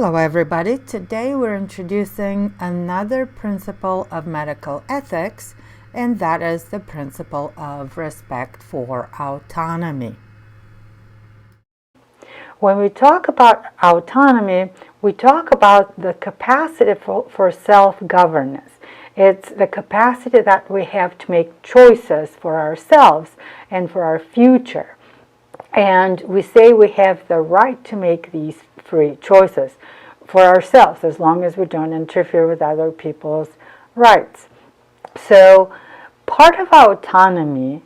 Hello everybody, today we're introducing another principle of medical ethics, and that is the principle of respect for autonomy. When we talk about autonomy, we talk about the capacity for self-governance. It's the capacity that we have to make choices for ourselves and for our future. And we say we have the right to make these free choices for ourselves as long as we don't interfere with other people's rights. So part of autonomy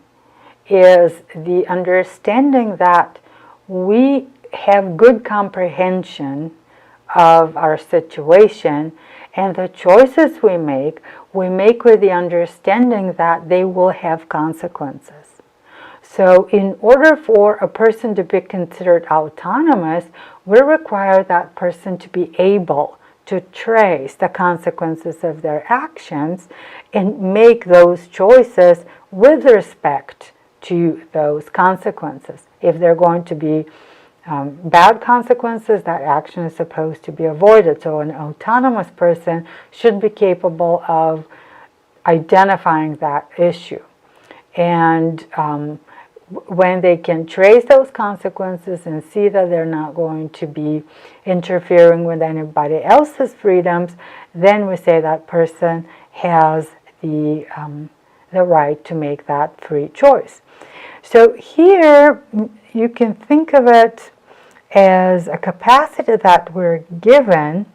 is the understanding that we have good comprehension of our situation, and the choices we make with the understanding that they will have consequences. So in order for a person to be considered autonomous, we require that person to be able to trace the consequences of their actions and make those choices with respect to those consequences. If they're going to be bad consequences, that action is supposed to be avoided. So an autonomous person should be capable of identifying that issue. And when they can trace those consequences and see that they're not going to be interfering with anybody else's freedoms, then we say that person has the right to make that free choice. So here you can think of it as a capacity that we're given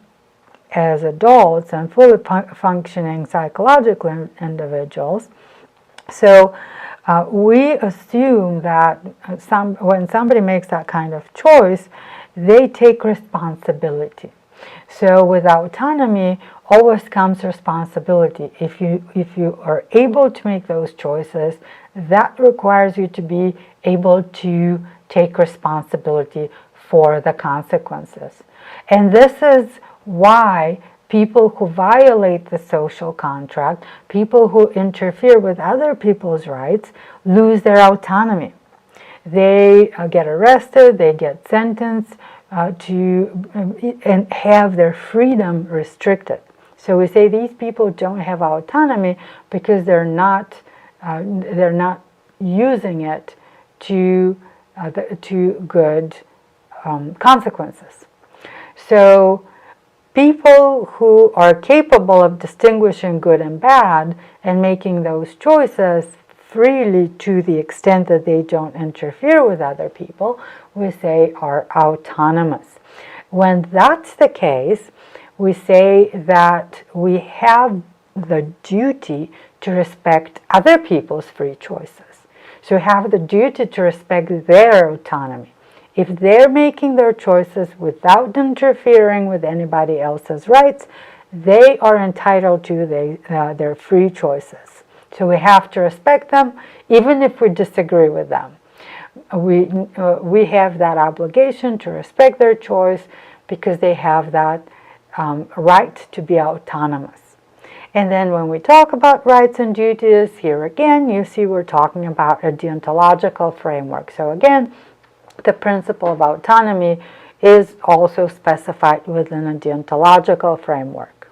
as adults and fully functioning psychological individuals. So we assume that when somebody makes that kind of choice, they take responsibility. So with autonomy always comes responsibility. If you are able to make those choices, that requires you to be able to take responsibility for the consequences. And this is why people who violate the social contract, people who interfere with other people's rights, lose their autonomy. They get arrested, they get sentenced and have their freedom restricted. So we say these people don't have autonomy because they're not using it to good consequences. So people who are capable of distinguishing good and bad and making those choices freely to the extent that they don't interfere with other people, we say are autonomous. When that's the case, we say that we have the duty to respect other people's free choices. So we have the duty to respect their autonomy. If they're making their choices without interfering with anybody else's rights, they are entitled to their free choices. So we have to respect them, even if we disagree with them. We have that obligation to respect their choice because they have that right to be autonomous. And then when we talk about rights and duties, here again, you see we're talking about a deontological framework. So again, the principle of autonomy is also specified within a deontological framework.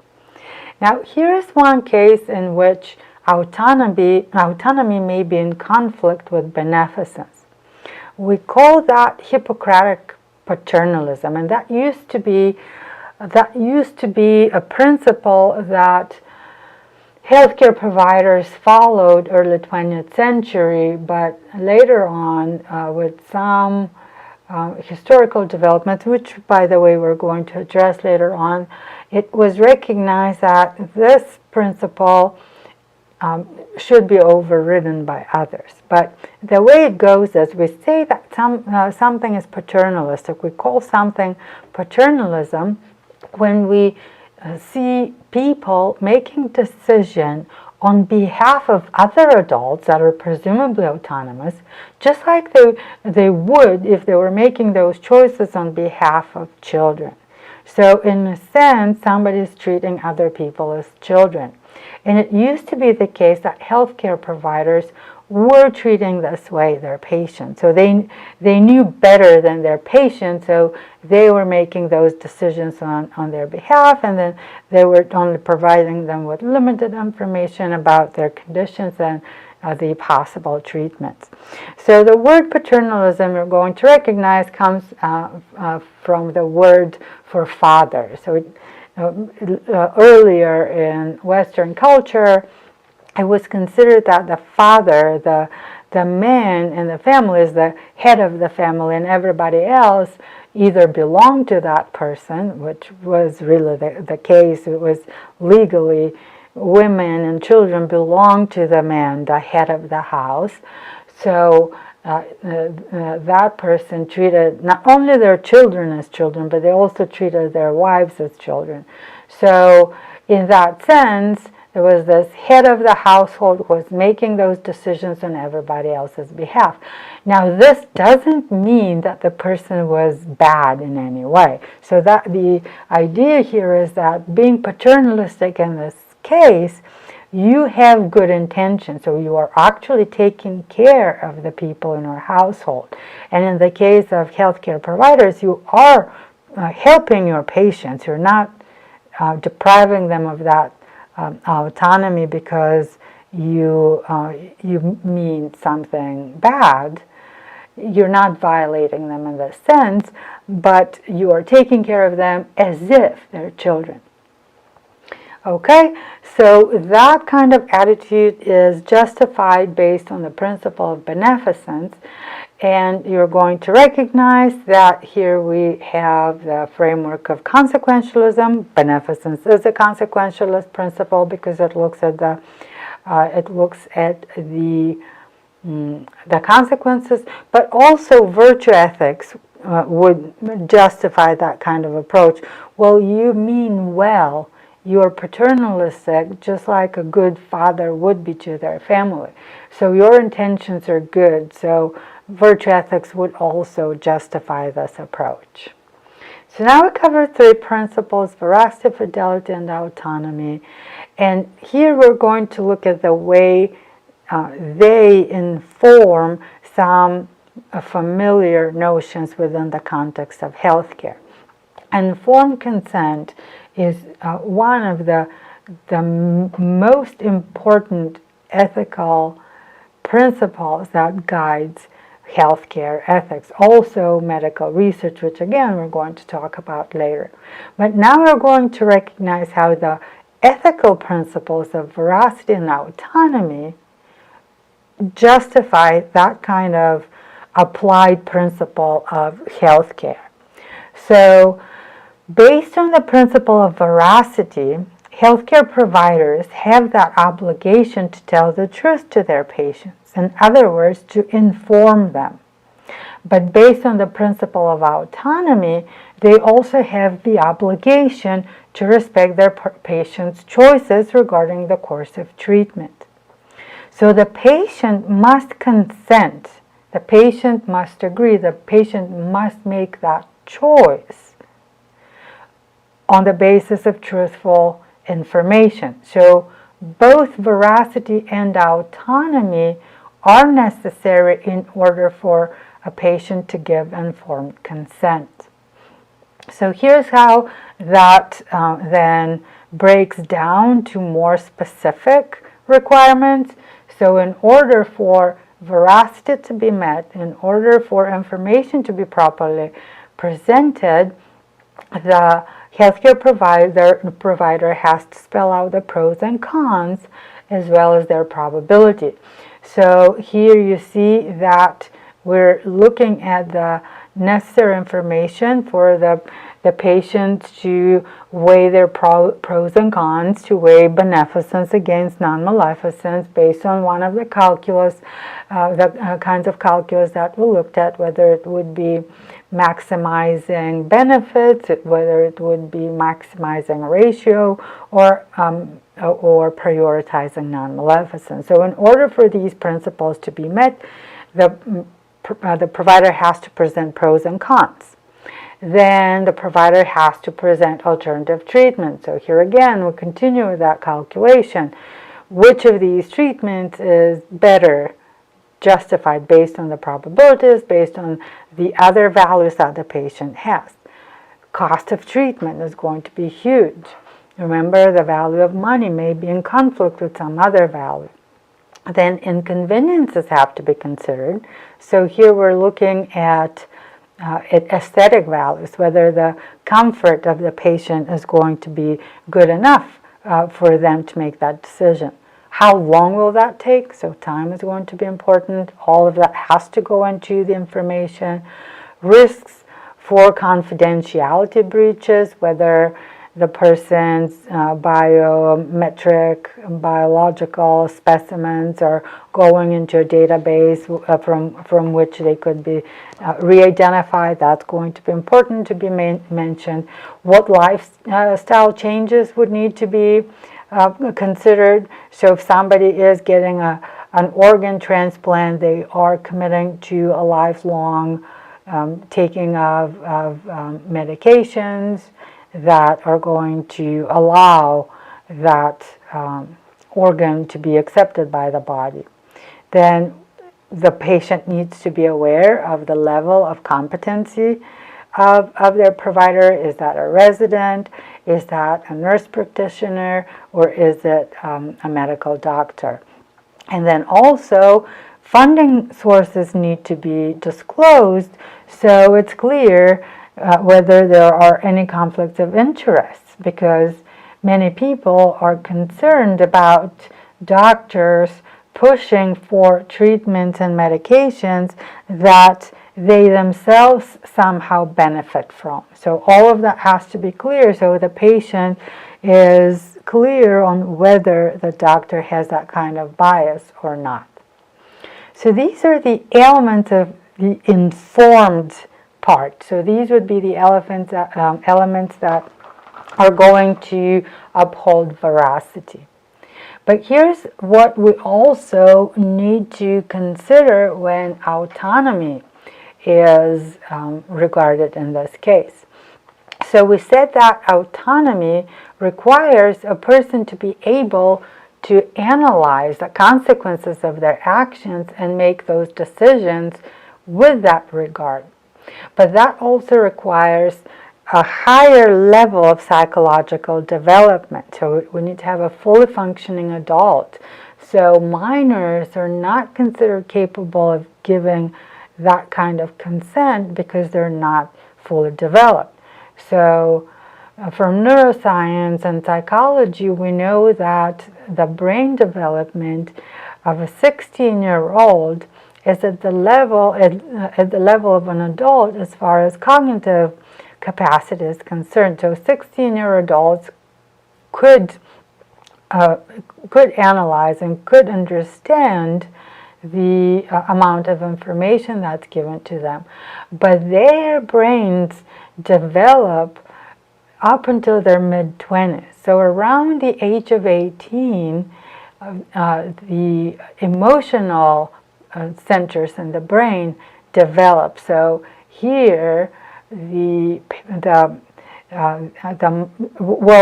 Now, here is one case in which autonomy may be in conflict with beneficence. We call that Hippocratic paternalism, and that used to be a principle that healthcare providers followed early 20th century, but later on, with some historical developments, which, by the way, we're going to address later on, it was recognized that this principle should be overridden by others. But the way it goes is we say that something is paternalistic. We call something paternalism when we see people making decisions on behalf of other adults that are presumably autonomous, just like they would if they were making those choices on behalf of children. So in a sense, somebody is treating other people as children. And it used to be the case that healthcare providers were treating this way their patients. So they knew better than their patients, so they were making those decisions on their behalf, and then they were only providing them with limited information about their conditions and the possible treatments. So the word paternalism we're going to recognize comes from the word for father. So earlier in Western culture, it was considered that the father, the man in the family, is the head of the family, and everybody else either belonged to that person, which was really the case. It was legally women and children belonged to the man, the head of the house. So that person treated not only their children as children, but they also treated their wives as children. So in that sense, there was this head of the household who was making those decisions on everybody else's behalf. Now, this doesn't mean that the person was bad in any way. So that the idea here is that being paternalistic in this case, you have good intentions, so you are actually taking care of the people in your household. And in the case of healthcare providers, you are helping your patients. You're not depriving them of that autonomy because you mean something bad. You're not violating them in this sense, but you are taking care of them as if they're children. Okay, so that kind of attitude is justified based on the principle of beneficence, and you're going to recognize that here we have the framework of consequentialism. Beneficence is a consequentialist principle because it looks at the consequences, but also virtue ethics would justify that kind of approach. Well, you mean well. You're paternalistic, just like a good father would be to their family. So your intentions are good. So virtue ethics would also justify this approach. So now we covered 3 principles: veracity, fidelity, and autonomy. And here we're going to look at the way they inform some familiar notions within the context of healthcare. Informed consent is one of the most important ethical principles that guides healthcare ethics, also medical research, which again we're going to talk about later. But now we're going to recognize how the ethical principles of veracity and autonomy justify that kind of applied principle of healthcare. So based on the principle of veracity, healthcare providers have that obligation to tell the truth to their patients. In other words, to inform them. But based on the principle of autonomy, they also have the obligation to respect their patients' choices regarding the course of treatment. So the patient must consent. The patient must agree. The patient must make that choice on the basis of truthful information. So both veracity and autonomy are necessary in order for a patient to give informed consent. So here's how that then breaks down to more specific requirements. So in order for veracity to be met, in order for information to be properly presented, the healthcare provider has to spell out the pros and cons as well as their probability. So here you see that we're looking at the necessary information for the patient to weigh their pros and cons, to weigh beneficence against non-maleficence based on one of the calculus, the kinds of calculus that we looked at, whether it would be maximizing benefits, whether it would be maximizing ratio, or prioritizing non-maleficence. So in order for these principles to be met, the provider has to present pros and cons. then the provider has to present alternative treatment. So here again, we'll continue with that calculation. Which of these treatments is better justified based on the probabilities, based on the other values that the patient has? Cost of treatment is going to be huge. Remember, the value of money may be in conflict with some other value. Then inconveniences have to be considered. So here we're looking at aesthetic values, whether the comfort of the patient is going to be good enough for them to make that decision. How long will that take? So time is going to be important. All of that has to go into the information. Risks for confidentiality breaches, whether the person's biometric, biological specimens are going into a database from which they could be re-identified. That's going to be important to be mentioned. What lifestyle changes would need to be considered. So if somebody is getting an organ transplant, they are committing to a lifelong taking of medications that are going to allow that organ to be accepted by the body. Then the patient needs to be aware of the level of competency of their provider. Is that a resident? Is that a nurse practitioner? Or is it a medical doctor? And then also, funding sources need to be disclosed so it's clear whether there are any conflicts of interest, because many people are concerned about doctors pushing for treatments and medications that they themselves somehow benefit from. So all of that has to be clear so the patient is clear on whether the doctor has that kind of bias or not. So these are the elements of the informed part. So these would be the elements that are going to uphold veracity. But here's what we also need to consider when autonomy is regarded in this case. So we said that autonomy requires a person to be able to analyze the consequences of their actions and make those decisions with that regard. But that also requires a higher level of psychological development. So we need to have a fully functioning adult. So minors are not considered capable of giving that kind of consent because they're not fully developed. So from neuroscience and psychology, we know that the brain development of a 16-year-old is at the level of an adult as far as cognitive capacity is concerned. So 16-year adults could analyze and could understand the amount of information that's given to them. But their brains develop up until their mid-20s. So around the age of 18, the emotional centers in the brain develop. So here, well,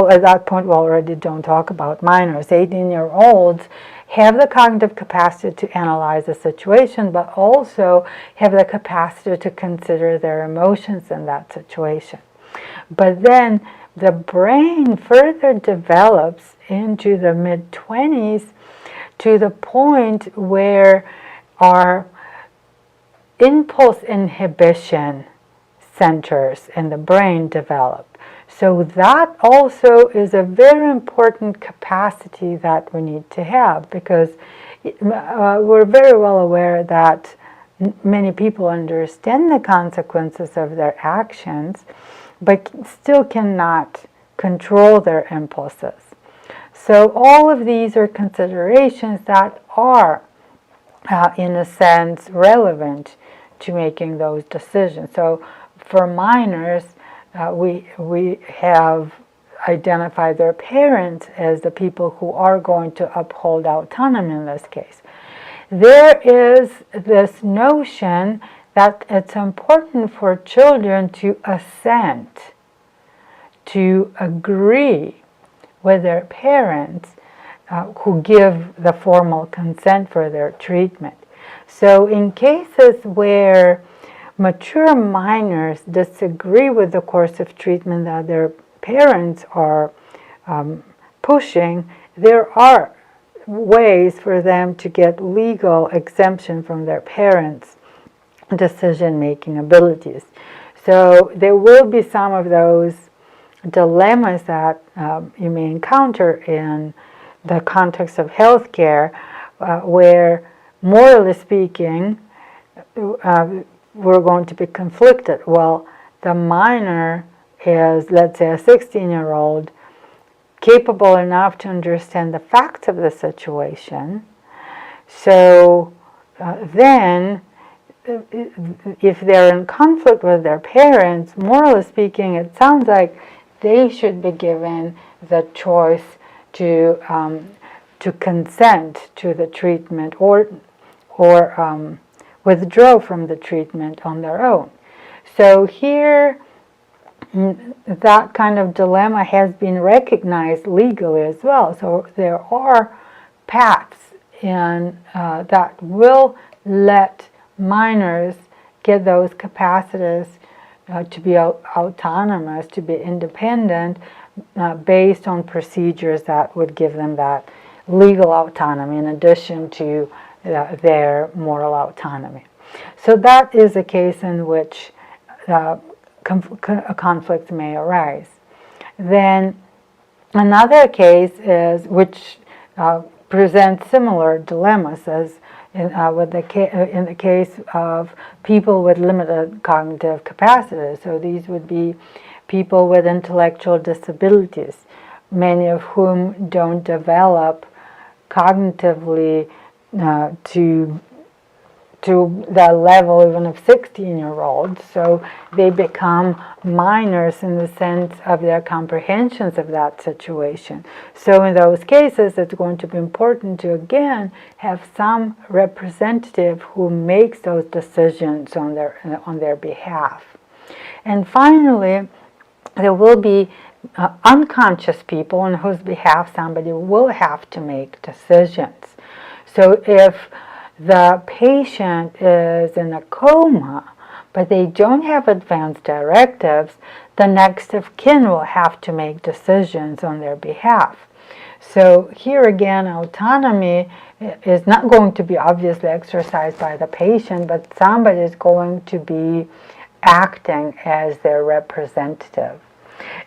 at that point, we already don't talk about minors. 18-year-olds have the cognitive capacity to analyze the situation, but also have the capacity to consider their emotions in that situation. But then the brain further develops into the mid-20s to the point where our impulse inhibition centers in the brain develop. So that also is a very important capacity that we need to have, because we're very well aware that many people understand the consequences of their actions, but still cannot control their impulses. So all of these are considerations that are, in a sense, relevant to making those decisions. So for minors, we have identified their parents as the people who are going to uphold autonomy in this case. There is this notion that it's important for children to assent, to agree with their parents who give the formal consent for their treatment. So in cases where mature minors disagree with the course of treatment that their parents are pushing, there are ways for them to get legal exemption from their parents' decision-making abilities. So there will be some of those dilemmas that you may encounter in the context of healthcare, where, morally speaking, we're going to be conflicted. Well, the minor is, let's say, a 16-year-old, capable enough to understand the facts of the situation. So then, if they're in conflict with their parents, morally speaking, it sounds like they should be given the choice to consent to the treatment or withdraw from the treatment on their own. So here, that kind of dilemma has been recognized legally as well. So there are paths that will let minors get those capacities to be autonomous, to be independent, based on procedures that would give them that legal autonomy in addition to their moral autonomy. So that is a case in which conflicts may arise. Then another case is which presents similar dilemmas as in the case of people with limited cognitive capacity. So these would be people with intellectual disabilities, many of whom don't develop cognitively to the level even of 16-year-olds. So they become minors in the sense of their comprehensions of that situation. So in those cases, it's going to be important to, again, have some representative who makes those decisions on their behalf. And finally, there will be unconscious people on whose behalf somebody will have to make decisions. So if the patient is in a coma, but they don't have advance directives, the next of kin will have to make decisions on their behalf. So here again, autonomy is not going to be obviously exercised by the patient, but somebody is going to be acting as their representative.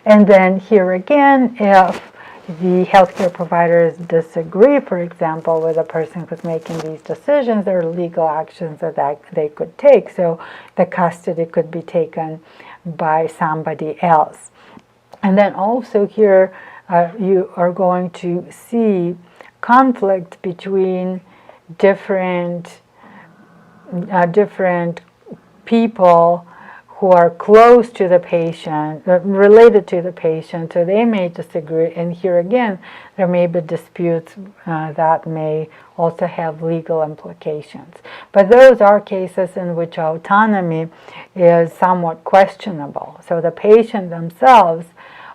And then here again, if the healthcare providers disagree, for example, with the person who's making these decisions, there are legal actions that they could take. So the custody could be taken by somebody else. And then also here, you are going to see conflict between different people who are close to the patient, related to the patient, so they may disagree. And here again, there may be disputes that may also have legal implications. But those are cases in which autonomy is somewhat questionable. So the patient themselves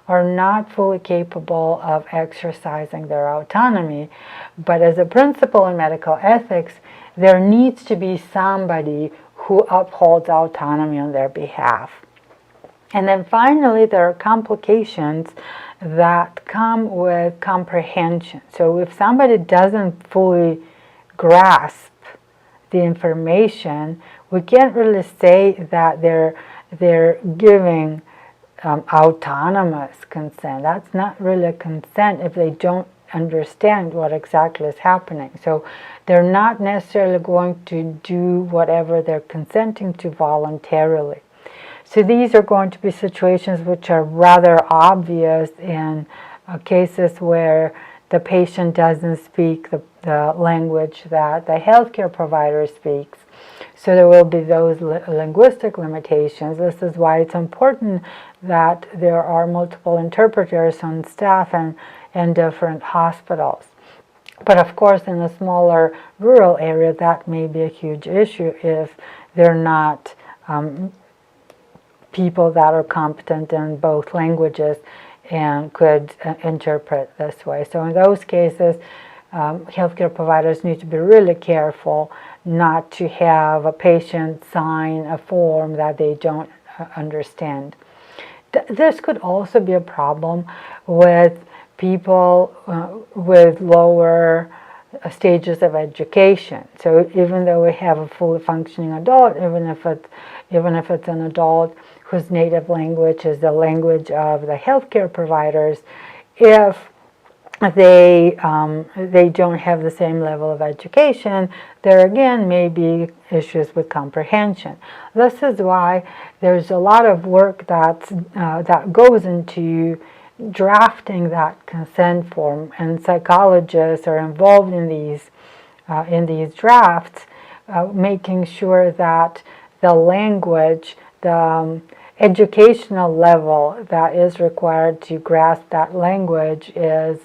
are not fully capable of exercising their autonomy. But as a principle in medical ethics, there needs to be somebody who upholds autonomy on their behalf. And then finally, there are complications that come with comprehension. So if somebody doesn't fully grasp the information, we can't really say that they're giving autonomous consent. That's not really consent if they don't understand what exactly is happening. So they're not necessarily going to do whatever they're consenting to voluntarily. So these are going to be situations which are rather obvious in cases where the patient doesn't speak the language that the healthcare provider speaks. So there will be those linguistic limitations. This is why it's important that there are multiple interpreters on staff and in different hospitals. But of course, in a smaller rural area, that may be a huge issue if they're not people that are competent in both languages and could interpret this way. So in those cases, healthcare providers need to be really careful not to have a patient sign a form that they don't understand. This could also be a problem with people with lower stages of education. So even though we have a fully functioning adult, even if it's an adult whose native language is the language of the healthcare providers, if they don't have the same level of education, there again may be issues with comprehension. This is why there's a lot of work that goes into drafting that consent form, and psychologists are involved in these drafts, making sure that the language, the educational level that is required to grasp that language is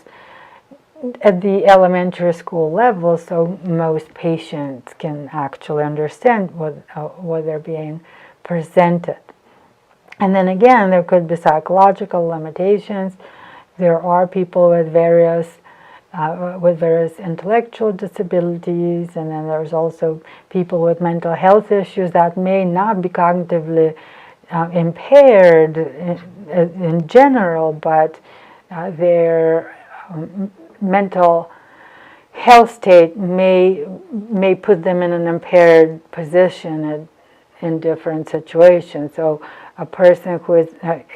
at the elementary school level, so most patients can actually understand what they're being presented. And then again, there could be psychological limitations. There are people with various intellectual disabilities, and then there's also people with mental health issues that may not be cognitively impaired in general, but their mental health state may put them in an impaired position in different situations. So a person who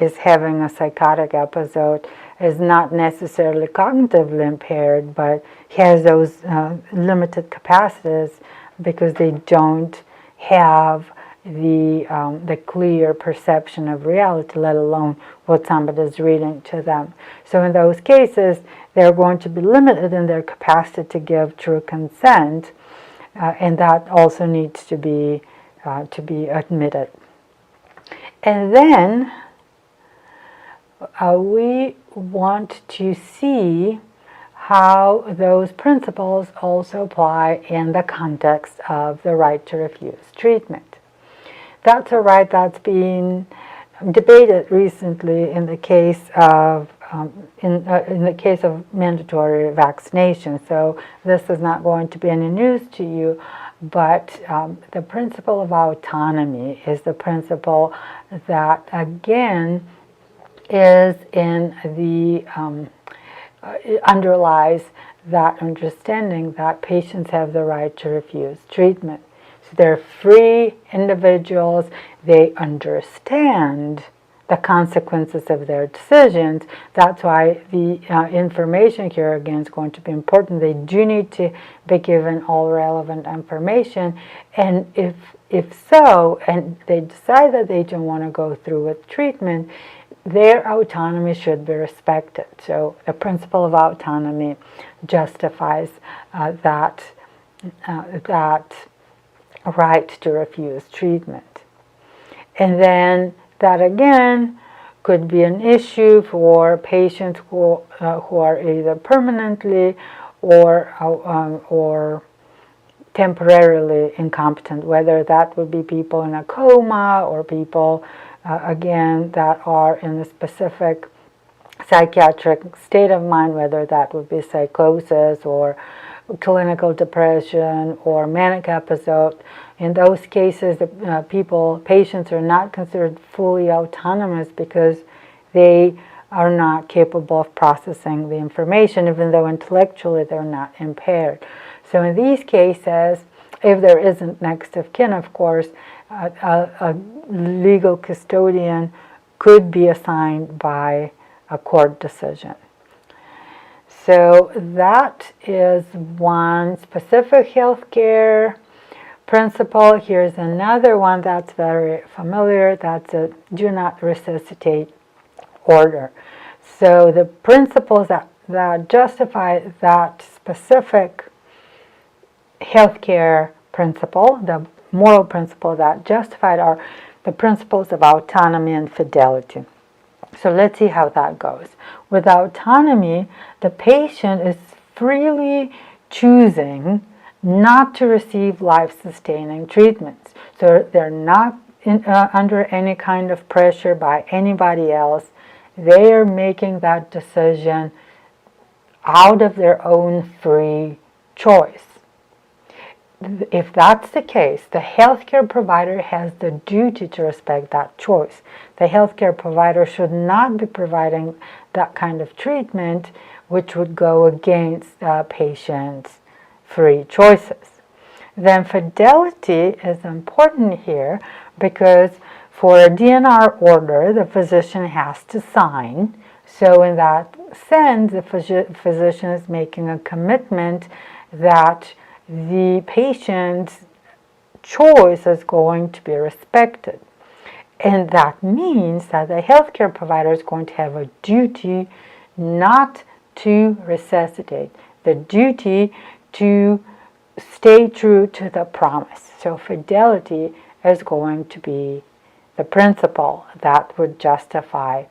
is having a psychotic episode is not necessarily cognitively impaired, but has those limited capacities because they don't have the clear perception of reality, let alone what somebody is reading to them. So in those cases, they're going to be limited in their capacity to give true consent, and that also needs to be admitted. And then we want to see how those principles also apply in the context of the right to refuse treatment. That's a right that's been debated recently in the case of mandatory vaccination. So this is not going to be any news to you, but the principle of autonomy is the principle that again is in the underlies that understanding that patients have the right to refuse treatment. So they're free individuals. They understand the consequences of their decisions. That's why the information here again is going to be important. They do need to be given all relevant information, and if so, and they decide that they don't want to go through with treatment, their autonomy should be respected. So the principle of autonomy justifies that right to refuse treatment. And then that again could be an issue for patients who are either permanently or temporarily incompetent, whether that would be people in a coma or people again that are in a specific psychiatric state of mind, whether that would be psychosis or clinical depression or manic episode. In those cases, patients are not considered fully autonomous because they are not capable of processing the information, even though intellectually they're not impaired. So in these cases, if there isn't next of kin, of course, a legal custodian could be assigned by a court decision. So that is one specific healthcare principle. Here's another one that's very familiar. That's a do not resuscitate order. So the principles that justify that specific healthcare principle, the moral principle that justified, are the principles of autonomy and fidelity. So let's see how that goes. With autonomy, the patient is freely choosing not to receive life-sustaining treatments. So they're not under any kind of pressure by anybody else. They are making that decision out of their own free choice. If that's the case, the healthcare provider has the duty to respect that choice. The healthcare provider should not be providing that kind of treatment which would go against the patient's free choices. Then fidelity is important here because for a DNR order, the physician has to sign. So in that sense, the physician is making a commitment that the patient's choice is going to be respected. And that means that the healthcare provider is going to have a duty not to resuscitate, the duty to stay true to the promise. So fidelity is going to be the principle that would justify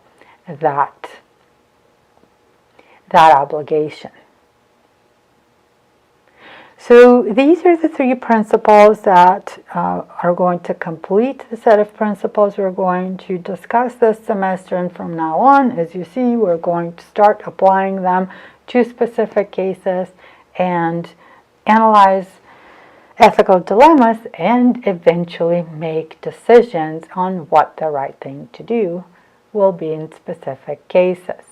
that obligation. So these are the three principles that are going to complete the set of principles we're going to discuss this semester, and from now on, as you see, we're going to start applying them to specific cases and analyze ethical dilemmas and eventually make decisions on what the right thing to do will be in specific cases.